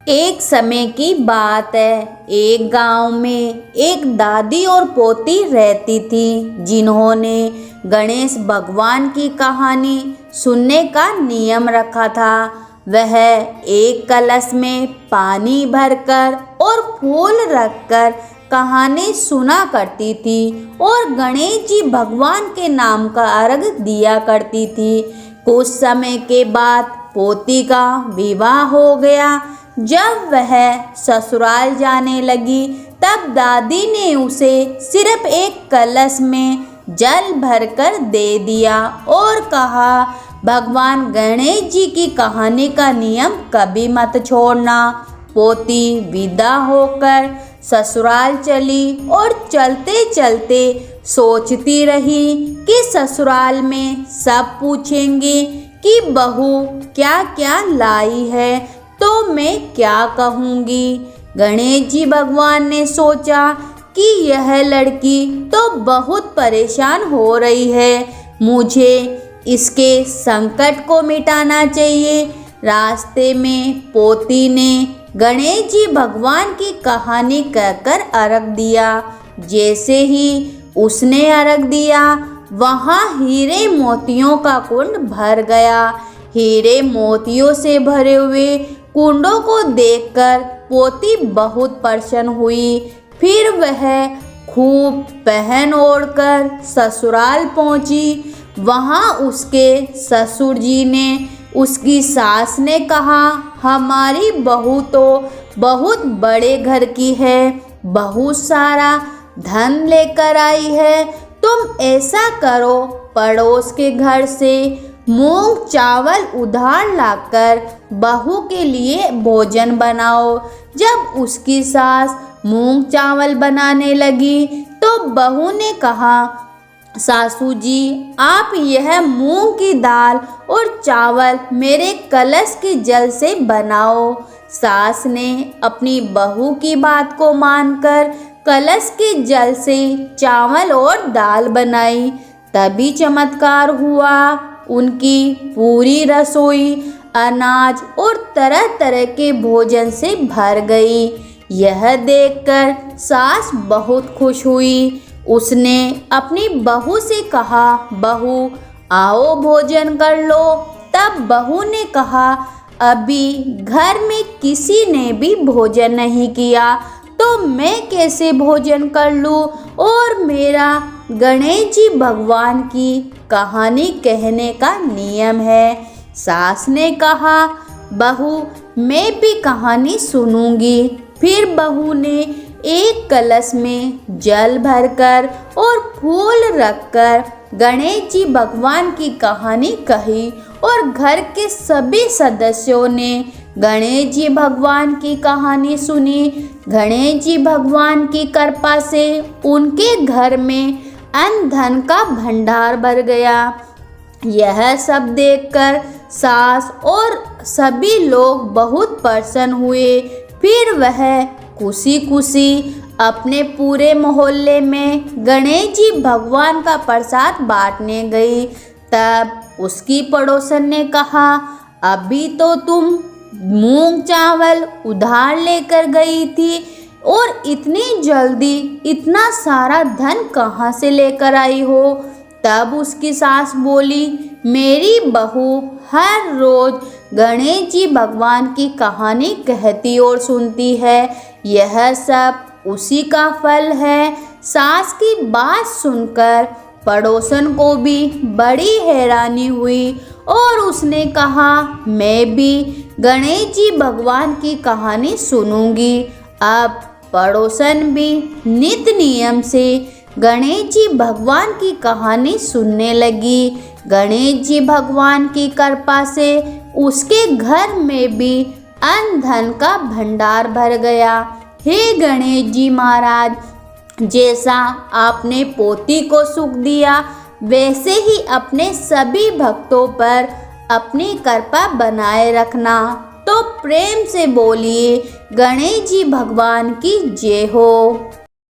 एक समय की बात है। एक गांव में एक दादी और पोती रहती थी, जिन्होंने गणेश भगवान की कहानी सुनने का नियम रखा था। वह एक कलश में पानी भरकर और फूल रखकर कहानी सुना करती थी और गणेश जी भगवान के नाम का अर्घ दिया करती थी। कुछ समय के बाद पोती का विवाह हो गया। जब वह ससुराल जाने लगी, तब दादी ने उसे सिर्फ एक कलश में जल भरकर दे दिया और कहा, भगवान गणेश जी की कहानी का नियम कभी मत छोड़ना। पोती विदा होकर ससुराल चली और चलते चलते सोचती रही कि ससुराल में सब पूछेंगे कि बहू क्या क्या लाई है, तो मैं क्या कहूँगी। गणेश जी भगवान ने सोचा कि यह लड़की तो बहुत परेशान हो रही है, मुझे इसके संकट को मिटाना चाहिए। रास्ते में पोती ने गणेश जी भगवान की कहानी कहकर अर्घ दिया। जैसे ही उसने अर्घ दिया, वहाँ हीरे मोतियों का कुंड भर गया। हीरे मोतियों से भरे हुए कुंडों को देखकर पोती बहुत प्रसन्न हुई। फिर वह खूब पहन ओढ़कर ससुराल पहुंची। वहां उसके ससुर जी ने, उसकी सास ने कहा, हमारी बहू तो बहुत बड़े घर की है, बहुत सारा धन लेकर आई है। तुम ऐसा करो, पड़ोस के घर से मूंग चावल उधार लाकर बहू के लिए भोजन बनाओ। जब उसकी सास मूंग चावल बनाने लगी, तो बहू ने कहा, सासू जी, आप यह मूंग की दाल और चावल मेरे कलश के जल से बनाओ। सास ने अपनी बहू की बात को मानकर कलश के जल से चावल और दाल बनाई। तभी चमत्कार हुआ। उनकी पूरी रसोई अनाज और तरह तरह के भोजन से भर गई। यह देखकर सास बहुत खुश हुई। उसने अपनी बहू से कहा, बहू आओ भोजन कर लो। तब बहू ने कहा, अभी घर में किसी ने भी भोजन नहीं किया, तो मैं कैसे भोजन कर लूँ। और मेरा गणेश जी भगवान की कहानी कहने का नियम है। सास ने कहा, बहू मैं भी कहानी सुनूंगी। फिर बहू ने एक कलश में जल भरकर और फूल रखकर गणेश जी भगवान की कहानी कही और घर के सभी सदस्यों ने गणेश जी भगवान की कहानी सुनी। गणेश जी भगवान की कृपा से उनके घर में अन्न धन का भंडार भर गया। यह सब देखकर सास और सभी लोग बहुत प्रसन्न हुए। फिर वह खुशी खुशी अपने पूरे मोहल्ले में गणेश जी भगवान का प्रसाद बांटने गई। तब उसकी पड़ोसन ने कहा, अभी तो तुम मूंग चावल उधार लेकर गई थी और इतनी जल्दी इतना सारा धन कहाँ से लेकर आई हो। तब उसकी सास बोली, मेरी बहू हर रोज गणेश जी भगवान की कहानी कहती और सुनती है, यह सब उसी का फल है। सास की बात सुनकर पड़ोसन को भी बड़ी हैरानी हुई और उसने कहा, मैं भी गणेश जी भगवान की कहानी सुनूंगी। अब पड़ोसन भी नित नियम से गणेश जी भगवान की कहानी सुनने लगी। गणेश जी भगवान की कृपा से उसके घर में भी अन्न धन का भंडार भर गया। हे गणेश जी महाराज, जैसा आपने पोती को सुख दिया, वैसे ही अपने सभी भक्तों पर अपनी कृपा बनाए रखना। तो प्रेम से बोलिए, गणेश जी भगवान की जय हो।